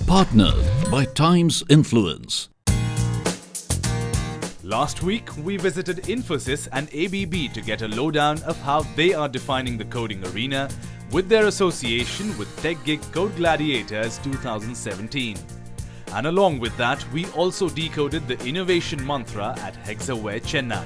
Partnered by Times Influence. Last week, we visited Infosys and ABB to get a lowdown of how they are defining the coding arena with their association with TechGig Code Gladiators 2017. And along with that, we also decoded the innovation mantra at Hexaware Chennai.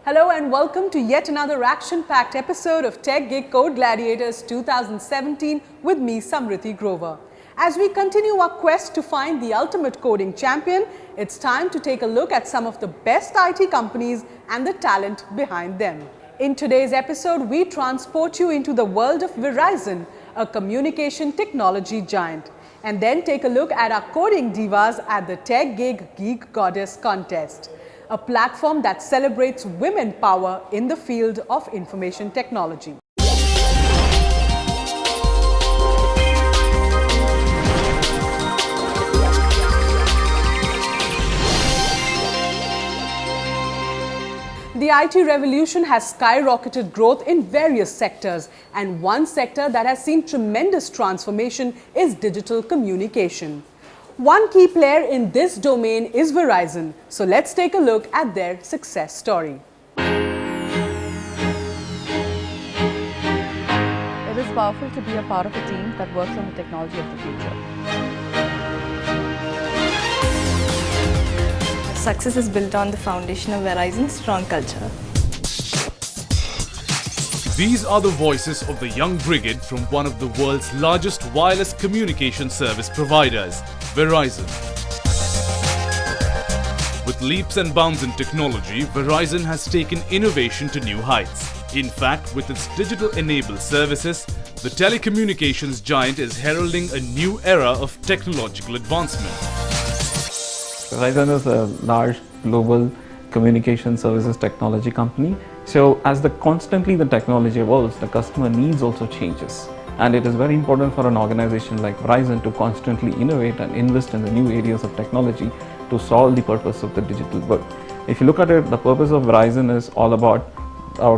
Hello and welcome to yet another action-packed episode of TechGig Code Gladiators 2017 with me, Samriti Grover. As we continue our quest to find the ultimate coding champion, it's time to take a look at some of the best IT companies and the talent behind them. In today's episode, we transport you into the world of Verizon, a communication technology giant, and then take a look at our coding divas at the TechGig Geek Goddess Contest, a platform that celebrates women power in the field of information technology. The IT revolution has skyrocketed growth in various sectors, and one sector that has seen tremendous transformation is digital communication. One key player in this domain is Verizon, so let's take a look at their success story. It is powerful to be a part of a team that works on the technology of the future. Success is built on the foundation of Verizon's strong culture. These are the voices of the young brigade from one of the world's largest wireless communication service providers, Verizon. With leaps and bounds in technology, Verizon has taken innovation to new heights. In fact, with its digital-enabled services, the telecommunications giant is heralding a new era of technological advancement. Verizon is a large global communication services technology company. So as constantly the technology evolves, the customer needs also changes. And it is very important for an organization like Verizon to constantly innovate and invest in the new areas of technology to solve the purpose of the digital world. If you look at it, the purpose of Verizon is all about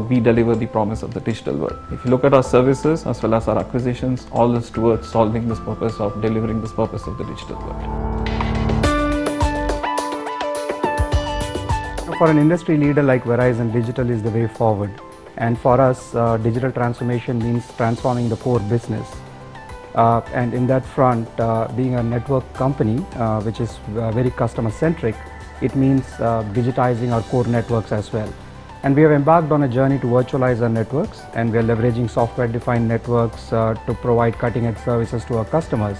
we deliver the promise of the digital world. If you look at our services as well as our acquisitions, all is towards solving this purpose of delivering this purpose of the digital world. For an industry leader like Verizon, digital is the way forward. And for us, digital transformation means transforming the core business. And in that front, being a network company, which is very customer-centric, it means digitizing our core networks as well. And we have embarked on a journey to virtualize our networks, and we are leveraging software-defined networks to provide cutting-edge services to our customers.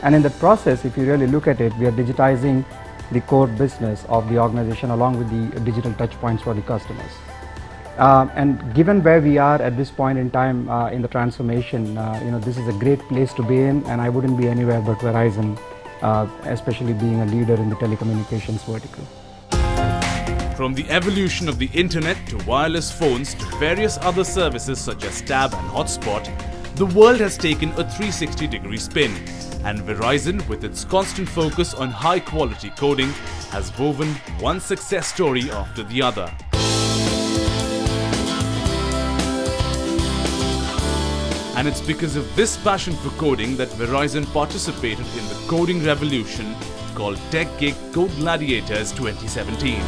And in that process, if you really look at it, we are digitizing the core business of the organization along with the digital touch points for the customers. And given where we are at this point in time in the transformation, this is a great place to be in, and I wouldn't be anywhere but Verizon, especially being a leader in the telecommunications vertical. From the evolution of the internet to wireless phones to various other services such as Tab and Hotspot, the world has taken a 360-degree spin. And Verizon, with its constant focus on high-quality coding, has woven one success story after the other. And it's because of this passion for coding that Verizon participated in the coding revolution called TechGig Code Gladiators 2017.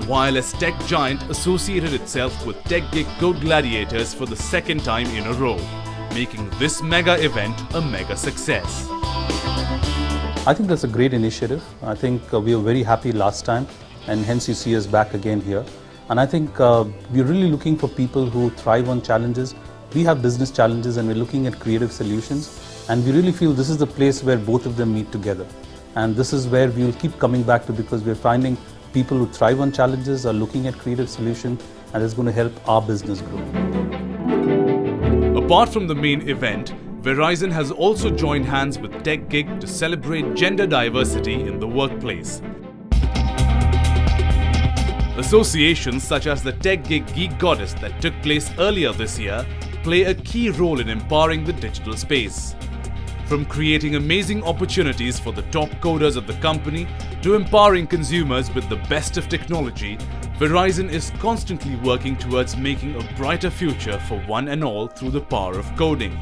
Wireless tech giant associated itself with TechGig Code Gladiators for the second time in a row, making this mega event a mega success. I think that's a great initiative. I think we were very happy last time, and hence you see us back again here. And I think we're really looking for people who thrive on challenges. We have business challenges and we're looking at creative solutions, and we really feel this is the place where both of them meet together. And this is where we will keep coming back to, because we're finding people who thrive on challenges are looking at creative solutions, and it's going to help our business grow. Apart from the main event, Verizon has also joined hands with TechGig to celebrate gender diversity in the workplace. Associations such as the TechGig Geek Goddess that took place earlier this year play a key role in empowering the digital space. From creating amazing opportunities for the top coders of the company to empowering consumers with the best of technology, Verizon is constantly working towards making a brighter future for one and all through the power of coding.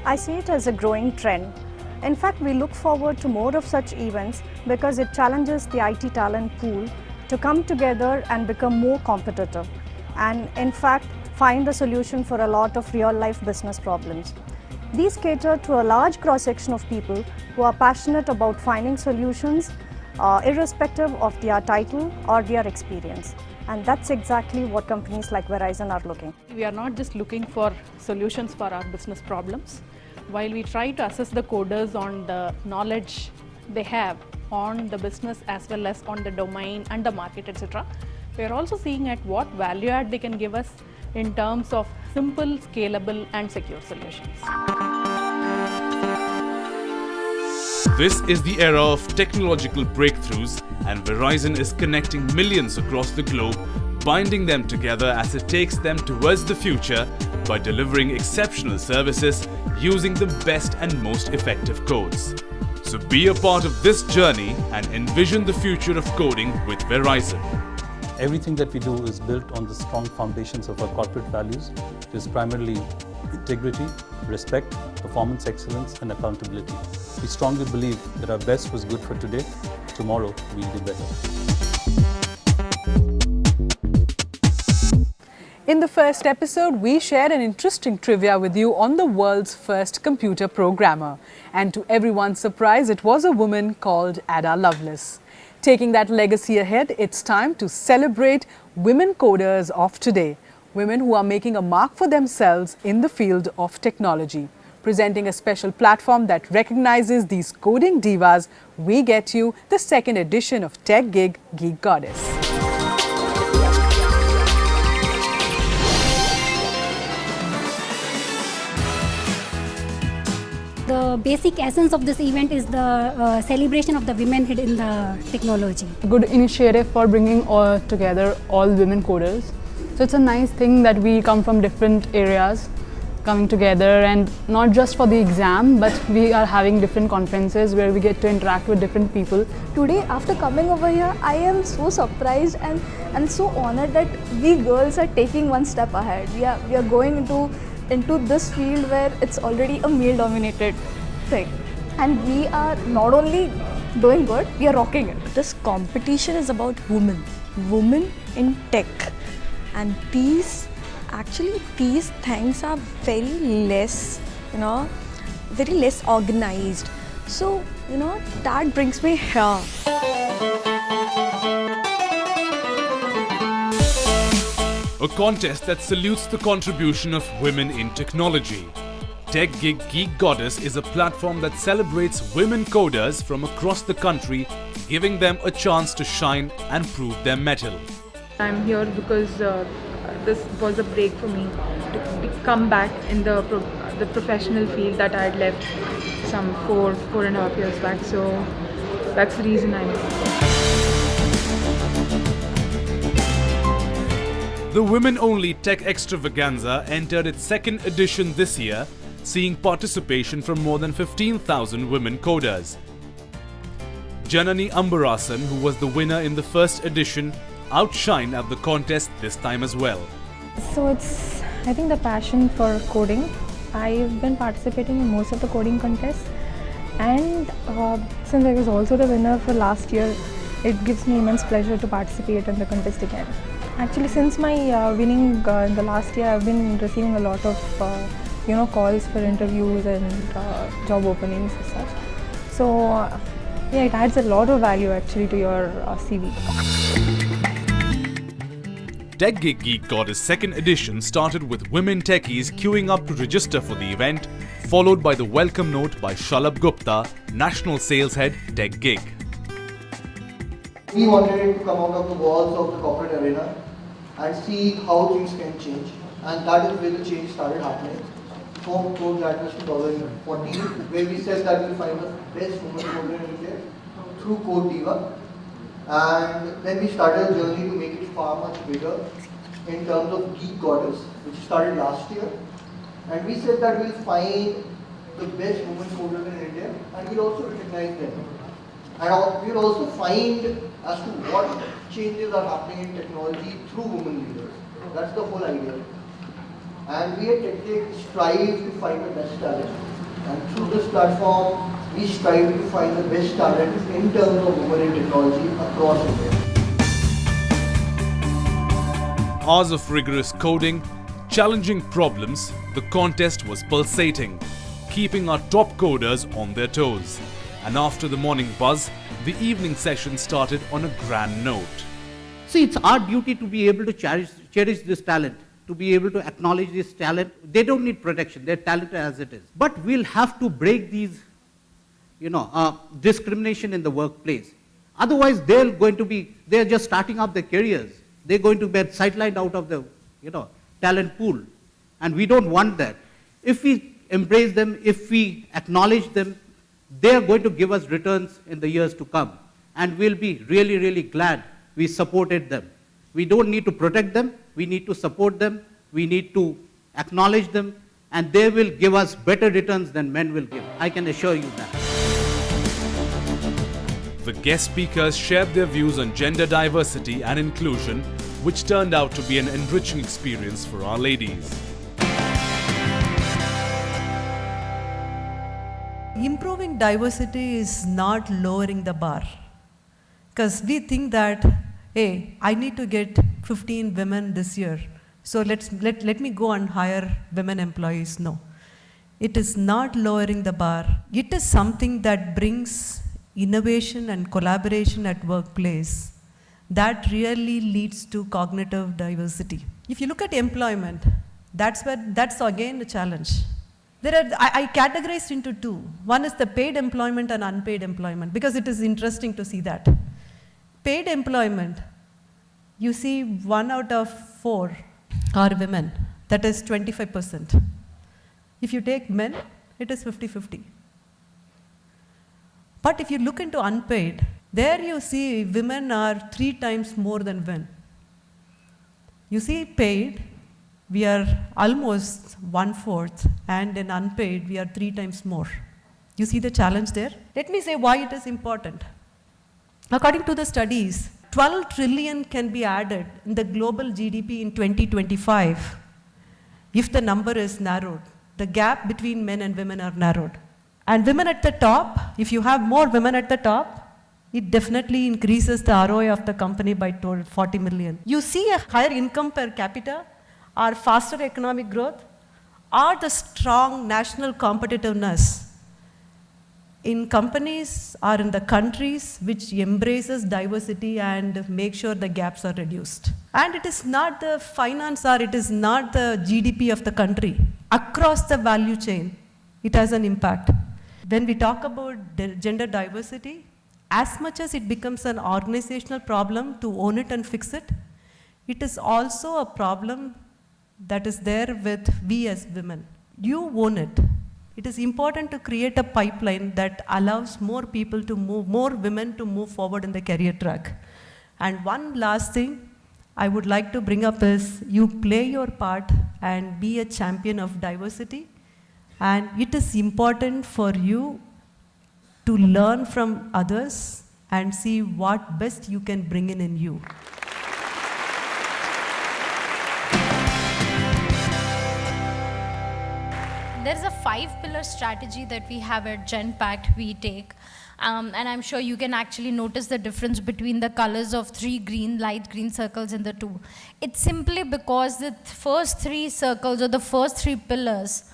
I see it as a growing trend. In fact, we look forward to more of such events because it challenges the IT talent pool to come together and become more competitive and, in fact, find a solution for a lot of real-life business problems. These cater to a large cross-section of people who are passionate about finding solutions irrespective of their title or their experience. And that's exactly what companies like Verizon are looking. We are not just looking for solutions for our business problems. While we try to assess the coders on the knowledge they have on the business as well as on the domain and the market, etc., we are also seeing at what value add they can give us in terms of simple, scalable and secure solutions. This is the era of technological breakthroughs, and Verizon is connecting millions across the globe, binding them together as it takes them towards the future by delivering exceptional services using the best and most effective codes. So be a part of this journey and envision the future of coding with Verizon. Everything that we do is built on the strong foundations of our corporate values, which is primarily integrity, respect, performance excellence and accountability. We strongly believe that our best was good for today, tomorrow we'll do better. In the first episode, we shared an interesting trivia with you on the world's first computer programmer. And to everyone's surprise, it was a woman called Ada Lovelace. Taking that legacy ahead, it's time to celebrate women coders of today. Women who are making a mark for themselves in the field of technology. Presenting a special platform that recognizes these coding divas, we get you the second edition of TechGig Geek Goddess. The basic essence of this event is the celebration of the womenhood in the technology. A good initiative for bringing together all women coders. So it's a nice thing that we come from different areas coming together, and not just for the exam, but we are having different conferences where we get to interact with different people. Today, after coming over here, I am so surprised and so honored that we girls are taking one step ahead. We are going into this field where it's already a male-dominated thing. And we are not only doing good, we are rocking it. This competition is about women in tech. And these things are very less organized. So, that brings me here. A contest that salutes the contribution of women in technology. TechGig Geek Goddess is a platform that celebrates women coders from across the country, giving them a chance to shine and prove their mettle. I'm here because this was a break for me to come back in the professional field that I had left some 4.5 years back. So that's the reason I'm here. The women-only tech extravaganza entered its second edition this year, seeing participation from more than 15,000 women coders. Janani Ambarasan, who was the winner in the first edition, outshined at the contest this time as well. So it's, I think, the passion for coding. I've been participating in most of the coding contests, and since I was also the winner for last year, it gives me immense pleasure to participate in the contest again. Actually, since my winning in the last year, I've been receiving a lot of calls for interviews and job openings and such. So yeah, it adds a lot of value actually to your CV. TechGig Geek Goddess second edition started with women techies queuing up to register for the event, followed by the welcome note by Shalabh Gupta, National Sales Head, TechGig. We wanted it to come out of the walls of the corporate arena and see how things can change. And that is where the change started happening. From Code Gladiators 2014, where we said that we'll find the best women coder in India through Code Diva. And then we started a journey to make it far much bigger in terms of Geek Goddess, which started last year. And we said that we'll find the best women coders in India and we'll also recognize them. And we'll also find as to what changes are happening in technology through women leaders. That's the whole idea. And we at TechGig strive to find the best talent. And through this platform, we strive to find the best talent in terms of women in technology across India. Hours of rigorous coding, challenging problems, the contest was pulsating, keeping our top coders on their toes. And after the morning buzz, the evening session started on a grand note. See, it's our duty to be able to cherish this talent, to be able to acknowledge this talent. They don't need protection, they're talented as it is. But we'll have to break these, discrimination in the workplace. Otherwise, they're just starting up their careers. They're going to be sidelined out of the, talent pool. And we don't want that. If we embrace them, if we acknowledge them, they're going to give us returns in the years to come. And we'll be really, really glad we supported them. We don't need to protect them, we need to support them, we need to acknowledge them, and they will give us better returns than men will give. I can assure you that. The guest speakers shared their views on gender diversity and inclusion, which turned out to be an enriching experience for our ladies. Improving diversity is not lowering the bar. Because we think that, hey, I need to get 15 women this year, so let me go and hire women employees. No. It is not lowering the bar. It is something that brings innovation and collaboration at workplace that really leads to cognitive diversity. If you look at employment, that's again the challenge. I categorized into two. One is the paid employment and unpaid employment, because it is interesting to see that. Paid employment, you see 1 out of 4 are women, that is 25%. If you take men, it is 50-50. But if you look into unpaid, there you see women are 3 times more than men. You see paid, we are almost 1/4, and in unpaid, we are 3 times more. You see the challenge there? Let me say why it is important. According to the studies, 12 trillion can be added in the global GDP in 2025 if the number is narrowed. The gap between men and women are narrowed. And women at the top, if you have more women at the top, it definitely increases the ROI of the company by 40 million. You see a higher income per capita, or faster economic growth, or the strong national competitiveness in companies or in the countries which embraces diversity and make sure the gaps are reduced. And it is not the finance or it is not the GDP of the country. Across the value chain, it has an impact. When we talk about gender diversity, as much as it becomes an organizational problem to own it and fix it, it is also a problem that is there with we as women. You own it. It is important to create a pipeline that allows more people to move, more women to move forward in the career track. And one last thing I would like to bring up is you play your part and be a champion of diversity. And it is important for you to learn from others and see what best you can bring in you. There's a 5-pillar strategy that we have at Genpact we take. And I'm sure you can actually notice the difference between the colors of 3 light green circles and the 2. It's simply because the first 3 circles or the first 3 pillars,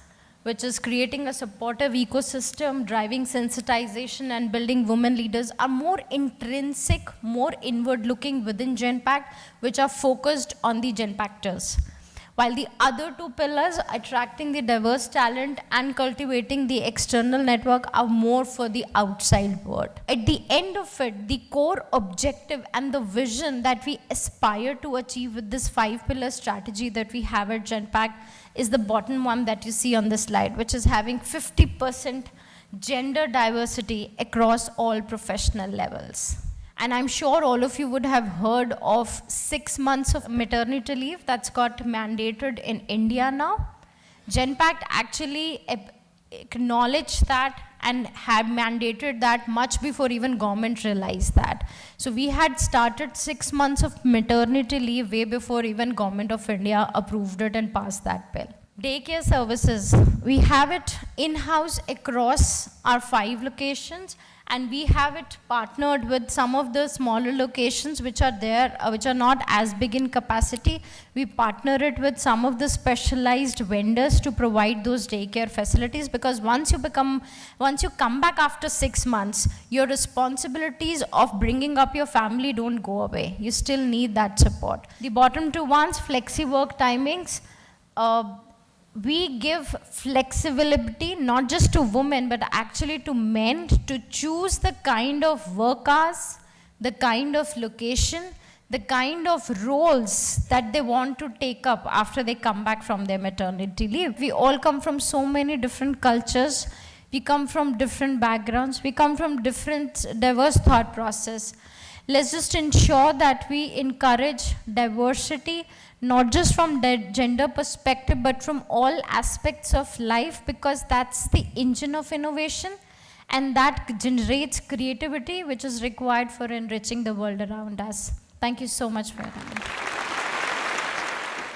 which is creating a supportive ecosystem, driving sensitization and building women leaders, are more intrinsic, more inward looking within Genpact, which are focused on the Genpactors. while the other two pillars, attracting the diverse talent and cultivating the external network, are more for the outside world. At the end of it, the core objective and the vision that we aspire to achieve with this 5-pillar strategy that we have at Genpact is the bottom one that you see on the slide, which is having 50% gender diversity across all professional levels. And I'm sure all of you would have heard of 6 months of maternity leave that's got mandated in India now. Genpact actually acknowledged that and had mandated that much before even government realized that. So we had started 6 months of maternity leave way before even government of India approved it and passed that bill. Daycare services, we have it in-house across our 5 locations, and we have it partnered with some of the smaller locations which are there, which are not as big in capacity. We partner it with some of the specialized vendors to provide those daycare facilities, because once you come back after 6 months, your responsibilities of bringing up your family don't go away. You still need that support. The bottom 2 ones, flexi work timings. We give flexibility not just to women but actually to men to choose the kind of work hours, the kind of location, the kind of roles that they want to take up after they come back from their maternity leave. We all come from so many different cultures. We come from different backgrounds. We come from different diverse thought process. Let's just ensure that we encourage diversity, not just from the gender perspective, but from all aspects of life, because that's the engine of innovation and that generates creativity, which is required for enriching the world around us. Thank you so much for your time.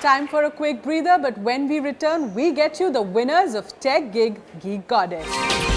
Time for a quick breather, but when we return, we get you the winners of TechGig Geek Goddess.